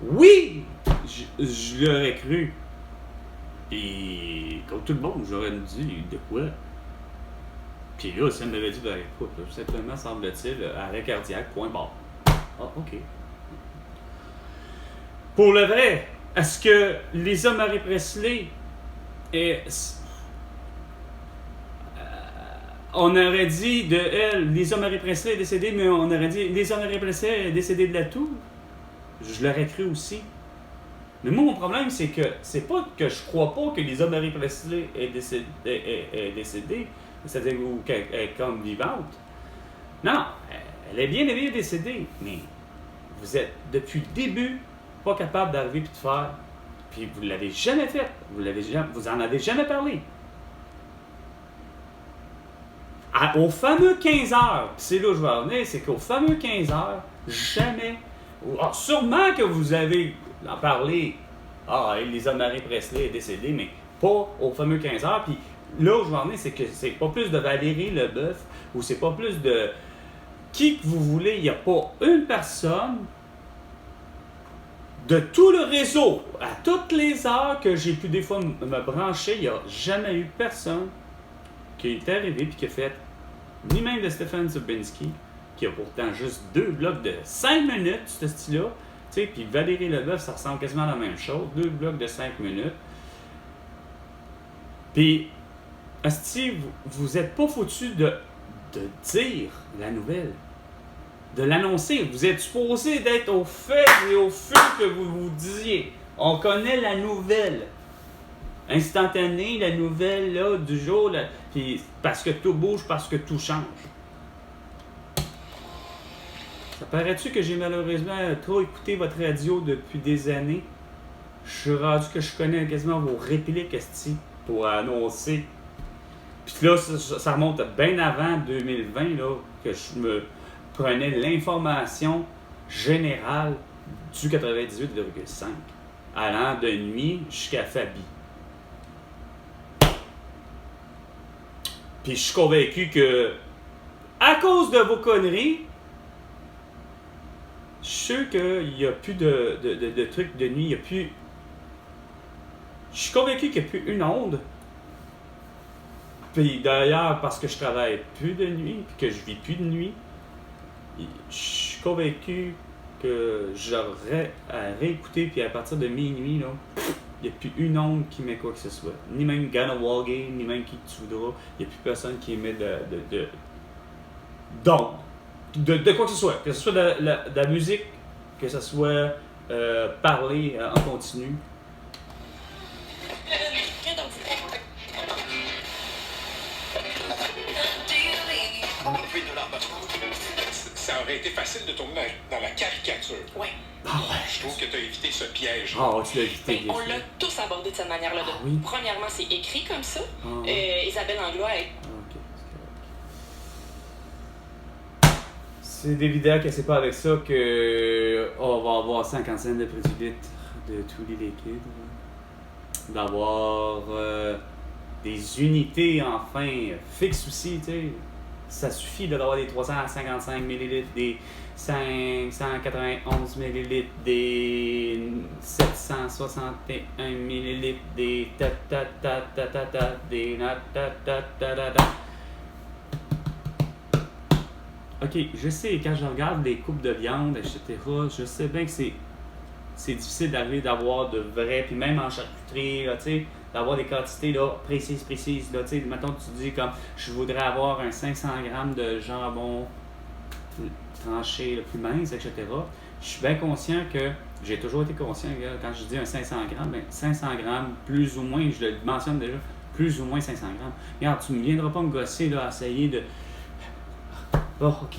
Oui! Je l'aurais cru. Et comme tout le monde, j'aurais dit de quoi? Puis là, si elle m'avait dit, ben écoute, tout simplement, semble-t-il, arrêt cardiaque, point barre. Ah, ok. Pour le vrai, est-ce que Lisa Marie Presley on aurait dit de elle, Lisa Marie Presley est décédée, mais on aurait dit Lisa Marie Presley est décédée de la toux? Je l'aurais cru aussi. Mais moi, mon problème, c'est que c'est pas que je crois pas que Lisa Marie Presley est décédée, c'est-à-dire qu'elle est comme vivante. Non, elle est bien décédée, mais vous êtes, depuis le début, pas capable d'arriver et de faire, puis vous l'avez jamais fait, vous en avez jamais parlé. Au fameux 15 heures, puis c'est là où je vais en venir, c'est qu'au fameux 15 heures, jamais, sûrement que vous avez en parlé, Lisa Marie Presley est décédée, mais pas au fameux 15 heures, puis là où je vais en venir, c'est que c'est pas plus de Valérie Leboeuf, ou c'est pas plus de qui que vous voulez, il n'y a pas une personne de tout le réseau, à toutes les heures que j'ai pu des fois me brancher, il n'y a jamais eu personne qui est arrivé et qui a fait, ni même de Stéphane Zubinski, qui a pourtant juste 2 blocs de 5 minutes, ce style-là, tu sais, puis Valérie Leboeuf, ça ressemble quasiment à la même chose, 2 blocs de 5 minutes. Puis, asti, vous êtes pas foutu de dire la nouvelle, de l'annoncer. Vous êtes supposé d'être au fait et au feu que vous vous disiez. On connaît la nouvelle. Instantanée, la nouvelle là, du jour, là, puis parce que tout bouge, parce que tout change. Ça paraît-tu que j'ai malheureusement trop écouté votre radio depuis des années? Je suis rendu que je connais quasiment vos répliques, esti, pour annoncer. Puis là, ça remonte bien avant 2020, là, que je me prenais l'information générale du 98,5, allant de nuit jusqu'à Fabi. Puis je suis convaincu que, à cause de vos conneries, je suis sûr qu'il n'y a plus de trucs de nuit, il n'y a plus... Je suis convaincu qu'il n'y a plus une onde. Puis d'ailleurs, parce que je travaille plus de nuit, puis que je vis plus de nuit, je suis convaincu que j'aurais à réécouter, puis à partir de minuit, là, il n'y a plus une onde qui met quoi que ce soit. Ni même Ganawagi, ni même qui tu voudras. Il n'y a plus personne qui émet d'onde. De quoi que ce soit. Que ce soit de la musique, que ce soit parler en continu. Ça aurait été facile de tourner dans la caricature. Ouais. Ah ouais. Je trouve que tu as évité ce piège. Ah, tu l'as évité. On l'a tous abordé de cette manière-là. Oui. Premièrement, c'est écrit comme ça. Ouais. Isabelle Langlois est... Ok, c'est évident que c'est pas avec ça que on va avoir 50 cents de prix du litre de tous les liquides. D'avoir des unités enfin fixes aussi, tu sais. Ça suffit d'avoir des 355 ml, des 591 ml, des 761 ml, des des Ok, je sais, quand je regarde les coupes de viande, etc., je sais bien que c'est difficile d'avoir de vrai, puis même en charcuterie, là, tu sais, d'avoir des quantités là, précises, là, tu sais, mettons tu dis comme, je voudrais avoir un 500 grammes de jambon tranché le plus mince, etc. Je suis bien conscient que, j'ai toujours été conscient, quand je dis un 500 grammes, ben 500 grammes, plus ou moins, je le mentionne déjà, plus ou moins 500 grammes. Regarde, tu ne viendras pas me gosser, là, à essayer de... Oh, ok.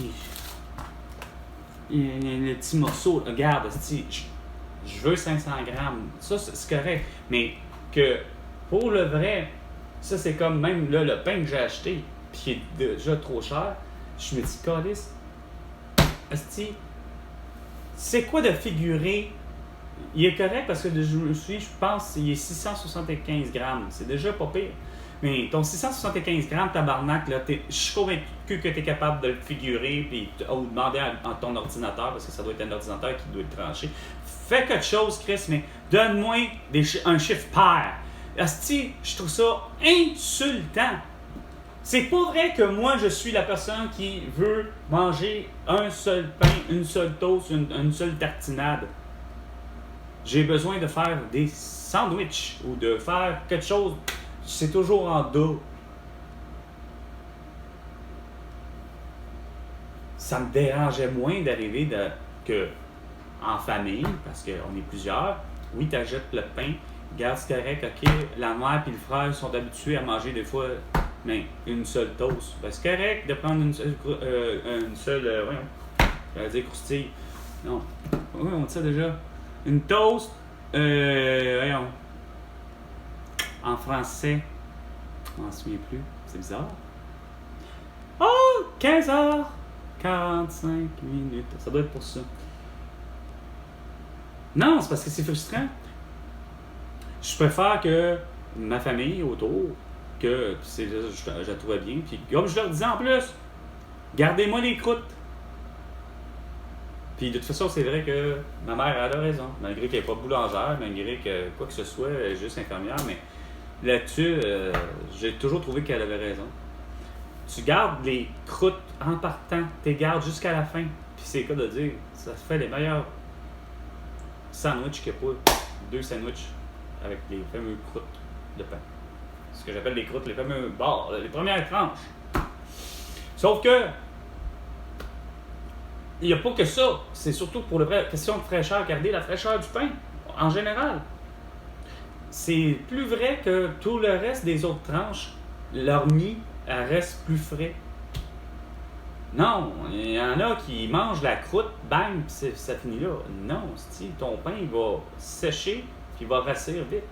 Le petit morceau, regarde, je veux 500 grammes. Ça, c'est correct. Mais que, pour le vrai, ça, c'est comme même là, le pain que j'ai acheté, puis qui est déjà trop cher, je me dis, câlisse, asti, c'est quoi de figurer il est correct parce que je pense qu'il est 675 grammes. C'est déjà pas pire. Mais ton 675 grammes, tabarnak, là, je suis convaincu que tu es capable de le figurer ou demander à ton ordinateur, parce que ça doit être un ordinateur qui doit le trancher. Fais quelque chose, Chris, mais donne-moi un chiffre pair. Asti, je trouve ça insultant. C'est pas vrai que moi, je suis la personne qui veut manger un seul pain, une seule toast, une seule tartinade. J'ai besoin de faire des sandwichs ou de faire quelque chose. C'est toujours en dos. Ça me dérangeait moins d'arriver en famille, parce qu'on est plusieurs. Oui, tu achètes le pain, garde, c'est correct, ok. La mère et le frère sont habitués à manger des fois une seule toast. Ben, c'est correct de prendre une seule voyons, j'allais dire croustille. Non. Oui, on dit ça déjà. Une toast, voyons. En français, je m'en souviens plus. C'est bizarre. Oh! 15h45 minutes. Ça doit être pour ça. Non, c'est parce que c'est frustrant. Je préfère que ma famille autour, que je la trouvais bien. Puis comme je leur disais en plus, gardez-moi les croûtes. Puis de toute façon, c'est vrai que ma mère a raison. Malgré qu'elle n'est pas boulangère, malgré que quoi que ce soit, elle est juste infirmière, mais là-dessus, j'ai toujours trouvé qu'elle avait raison. Tu gardes les croûtes en partant, tu les gardes jusqu'à la fin. Puis c'est le cas de dire, ça fait les meilleurs sandwichs qu'il n'y a pas. 2 sandwichs avec les fameux croûtes de pain. Ce que j'appelle les croûtes, les fameux bords, les premières tranches. Sauf que, il n'y a pas que ça. C'est surtout pour la question de fraîcheur. Garder la fraîcheur du pain, en général. C'est plus vrai que tout le reste des autres tranches. Leur mie, elle reste plus frais. Non, il y en a qui mangent la croûte, bang, puis ça finit là. Non, ton pain, il va sécher, puis il va rassir vite.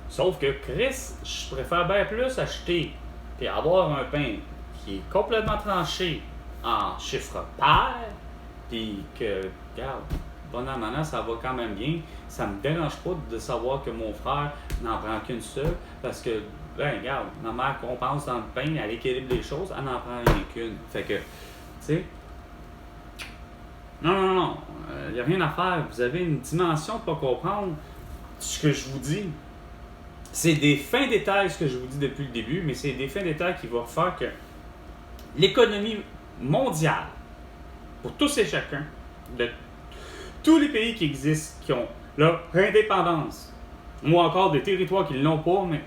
Sauf que Chris, je préfère bien plus acheter et avoir un pain qui est complètement tranché en chiffre pair, puis que, regarde, bon an, maintenant, ça va quand même bien. Ça me dérange pas de savoir que mon frère n'en prend qu'une seule, parce que, ben, regarde, ma mère compense dans le pain, elle équilibre les choses, elle n'en prend rien qu'une. Fait que, tu sais, non, il n'y a rien à faire. Vous avez une dimension de ne pas comprendre ce que je vous dis. C'est des fins détails, ce que je vous dis depuis le début, mais c'est des fins détails qui vont faire que l'économie mondiale, pour tous et chacun, de tous les pays qui existent, qui ont leur indépendance, ou encore des territoires qui ne l'ont pas, mais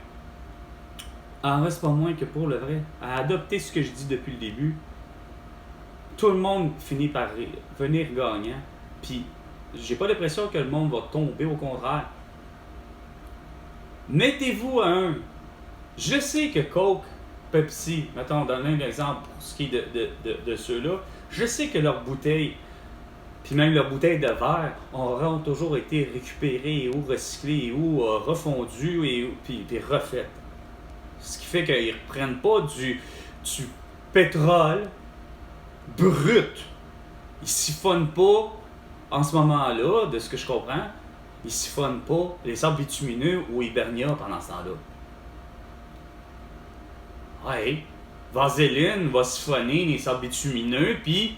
en reste pas moins que pour le vrai, à adopter ce que je dis depuis le début, tout le monde finit par venir gagnant, puis j'ai pas l'impression que le monde va tomber, au contraire. Mettez-vous à un. Je sais que Coke, Pepsi, mettons, donne un exemple pour ce qui est de ceux-là, je sais que leurs bouteilles, puis même leurs bouteilles de verre, auront toujours été récupérées ou recyclées ou refondues et puis refaites. Ce qui fait qu'ils ne reprennent pas du pétrole brut. Ils siphonnent pas, en ce moment-là, de ce que je comprends, ils siphonnent pas les sables bitumineux ou Hibernia pendant ce temps-là. Ouais, Vaseline va siphonner les sables bitumineux, puis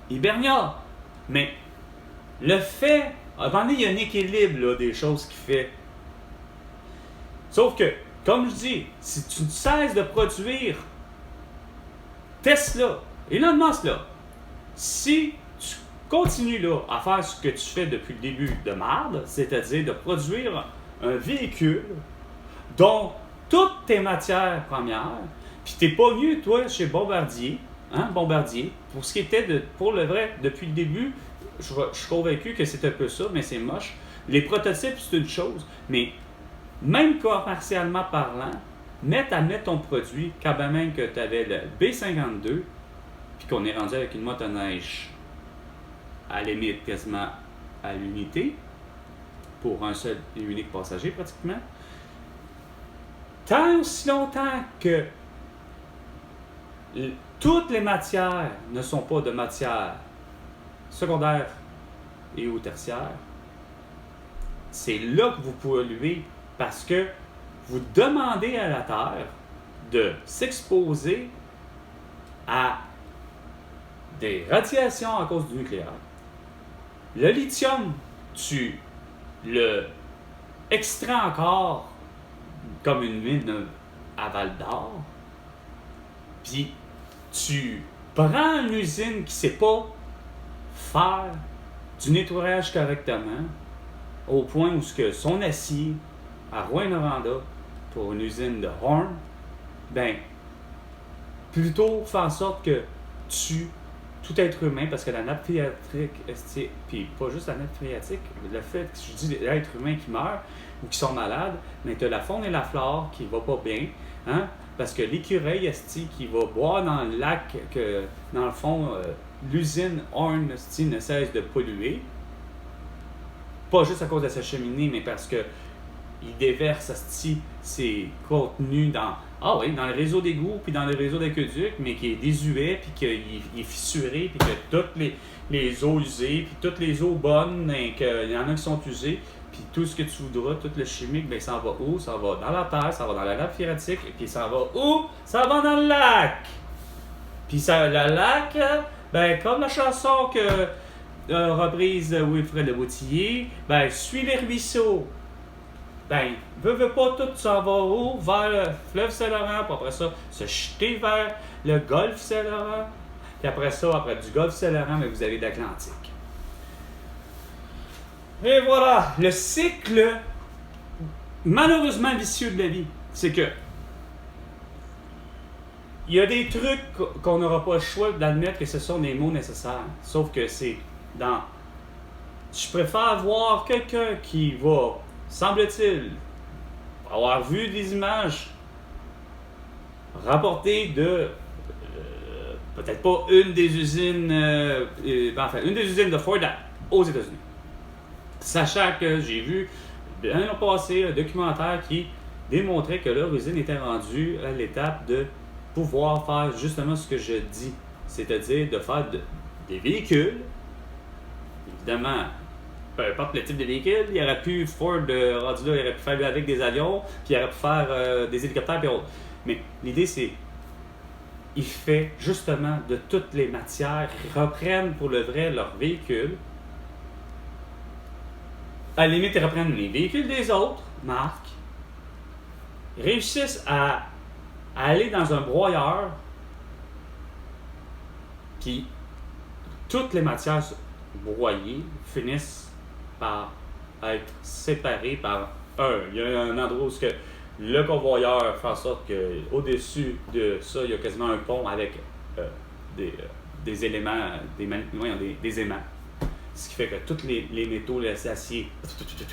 Hibernia. Mais le fait, à un moment donné, il y a un équilibre là, des choses qu'il fait. Sauf que, comme je dis, si tu cesses de produire Tesla, Elon Musk là, si tu continues là à faire ce que tu fais depuis le début de merde, c'est-à-dire de produire un véhicule dont toutes tes matières premières, puis t'es pas mieux, toi, chez Bombardier, Bombardier, pour ce qui était pour le vrai, depuis le début, je suis convaincu que c'est un peu ça, mais c'est moche. Les prototypes, c'est une chose, mais même commercialement parlant, mettre ton produit, quand même que tu avais le B52, puis qu'on est rendu avec une motoneige à la limite quasiment à l'unité, pour un seul et unique passager pratiquement, tant aussi longtemps que toutes les matières ne sont pas de matière secondaire et au tertiaire, c'est là que vous polluez parce que vous demandez à la Terre de s'exposer à des radiations à cause du nucléaire. Le lithium, tu le extrais encore comme une mine à Val d'Or, puis tu prends une usine qui ne sait pas faire du nettoyage correctement, au point où son acier à Rouyn-Noranda pour une usine de Horn, ben, plutôt faire en sorte que tu tout être humain, parce que la nappe phréatique, puis pas juste la nappe phréatique, le fait que je dis l'être humain qui meurt ou qui sont malades, mais tu as la faune et la flore qui va pas bien, hein? Parce que l'écureuil qui va boire dans le lac, que dans le fond, l'usine Horn ne cesse de polluer, pas juste à cause de sa cheminée, mais parce que il déverse ses contenus dans le réseau d'égouts puis dans le réseau d'aqueduc, mais qui est désuet puis qu'il est fissuré puis que toutes les eaux usées puis toutes les eaux bonnes et qu'il y en a qui sont usées puis tout ce que tu voudras, tout le chimique, ben ça va où? Ça va dans la terre, ça va dans la nappe phréatique et puis ça va où? Ça va dans le lac! Puis le lac, ben comme la chanson que reprise Wilfred Leboutillier, ben suis les ruisseaux. Ben, veux pas, tout s'en va où? Vers le fleuve Saint-Laurent, puis après ça, se jeter vers le golfe Saint-Laurent, puis après ça, après du golfe Saint-Laurent, mais vous avez de l'Atlantique. Et voilà, le cycle malheureusement vicieux de la vie, c'est que il y a des trucs qu'on n'aura pas le choix d'admettre que ce sont des mots nécessaires, sauf que c'est dans... Je préfère voir quelqu'un qui va, semble-t-il, avoir vu des images rapportées de peut-être pas une des usines, une des usines de Ford aux États-Unis. Sachant que j'ai vu l'année passée un documentaire qui démontrait que leur usine était rendue à l'étape de pouvoir faire justement ce que je dis, c'est-à-dire de faire des véhicules, évidemment. Peu importe le type de véhicule, il aurait pu, Ford, rendu là, il aurait pu faire avec des avions, puis il aurait pu faire des hélicoptères et autres. Mais l'idée, c'est il fait justement de toutes les matières, ils reprennent pour le vrai leurs véhicules. À la limite, ils reprennent les véhicules des autres marques, ils réussissent à aller dans un broyeur, puis toutes les matières broyées finissent par être séparés par il y a un endroit où le convoyeur fait en sorte qu'au-dessus de ça, il y a quasiment un pont avec des éléments, des aimants. Ce qui fait que tous les métaux, les aciers,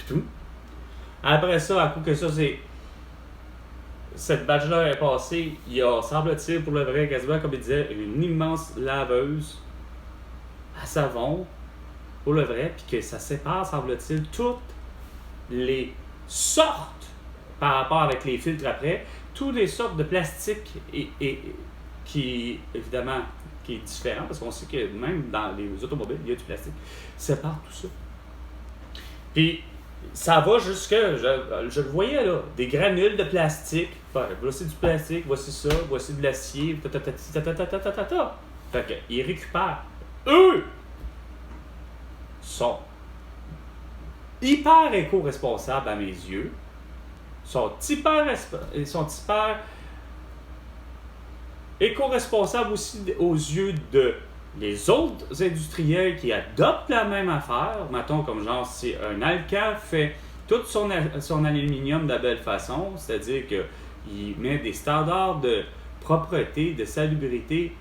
tout. Après ça, à coup que ça, cette badge-là est passée, il y a, semble-t-il, pour le vrai, quasiment comme il disait, une immense laveuse à savon, pour le vrai, puis que ça sépare, semble-t-il, toutes les sortes, par rapport avec les filtres après, toutes les sortes de plastique et qui, évidemment, qui est différent, parce qu'on sait que même dans les automobiles, il y a du plastique, sépare tout ça. Puis, ça va jusque, je le voyais là, des granules de plastique, voici du plastique, voici ça, voici de l'acier, Fait qu'ils récupèrent, eux, sont hyper éco-responsables à mes yeux, sont hyper éco-responsables aussi aux yeux de les autres industriels qui adoptent la même affaire. Mettons comme genre si un Alcan fait tout son aluminium de la belle façon, c'est-à-dire qu'il met des standards de propreté, de salubrité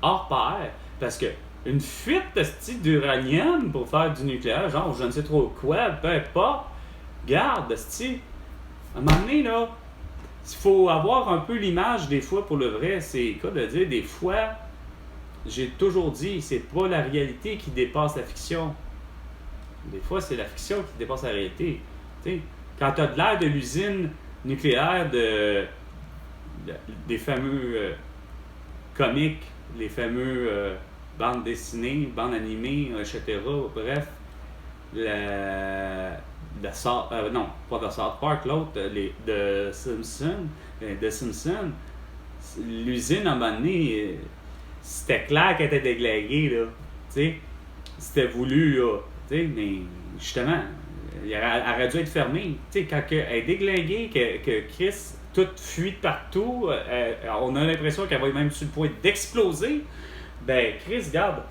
hors pair, parce que une fuite de style d'uranium pour faire du nucléaire, genre je ne sais trop quoi, peu importe, garde, style. À un moment donné, là, il faut avoir un peu l'image des fois pour le vrai. C'est quoi de dire, des fois, j'ai toujours dit, c'est pas la réalité qui dépasse la fiction. Des fois, c'est la fiction qui dépasse la réalité. T'sais, quand tu as de l'air de l'usine nucléaire des fameux comics, les fameux bandes dessinées, bandes animées, etc., bref, non, pas de South Park, l'autre, de Simpson, l'usine, à un moment donné, c'était clair qu'elle était déglinguée, là, tu sais, c'était voulu, là, tu sais, mais justement, elle aurait dû être fermée, tu sais, quand elle est déglinguée, que Chris, tout fuit de partout, on a l'impression qu'elle va même sur le point d'exploser, ben, Chris, regarde,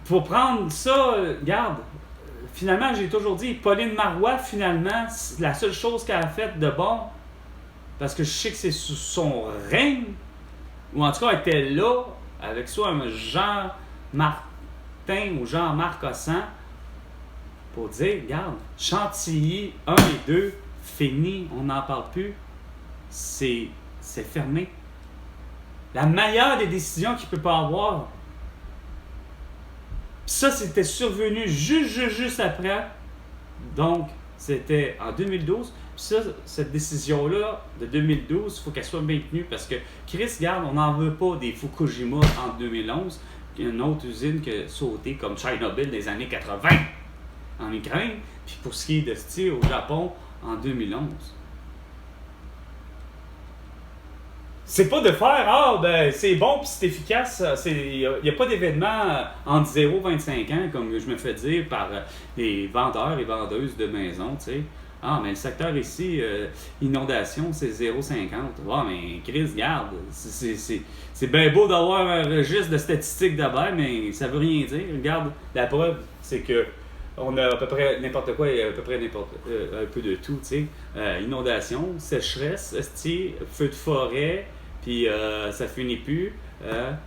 faut prendre ça, regarde, finalement, j'ai toujours dit, Pauline Marois, finalement, la seule chose qu'elle a faite de bon, parce que je sais que c'est sous son règne, ou en tout cas, elle était là, avec soit un Jean Martin ou Jean-Marc Hossan, pour dire, regarde, Chantilly 1 et 2, fini, on n'en parle plus, c'est fermé. La meilleure des décisions qu'il ne peut pas avoir. Ça, c'était survenu juste après. Donc, c'était en 2012. Puis ça, cette décision-là de 2012, il faut qu'elle soit maintenue parce que Chris, regarde, on n'en veut pas des Fukushima en 2011, puis une autre usine qui a sauté comme Tchernobyl des années 80 en Ukraine, puis pour ce qui est de style au Japon en 2011. C'est pas de faire, ben c'est bon puis c'est efficace. Il n'y a pas d'événement entre 0 et 25 ans, comme je me fais dire par les vendeurs et vendeuses de maisons, tu sais. Mais le secteur ici, inondation, c'est 0,50. Mais Chris, regarde, c'est bien beau d'avoir un registre de statistiques d'abord, mais ça veut rien dire. Regarde, la preuve, c'est que on a à peu près n'importe quoi et à peu près un peu de tout, tu sais. Inondation, sécheresse, feu de forêt, puis ça finit plus,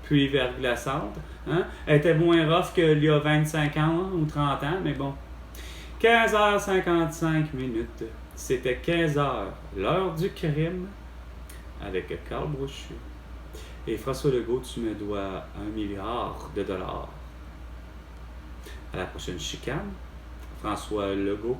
pluie verglaçante. Hein? Elle était moins rough qu'il y a 25 ans ou 30 ans, mais bon. 15h55. C'était 15h, l'heure du crime, avec Carl Brochu. Et François Legault, tu me dois $1 milliard. À la prochaine chicane, François Legault.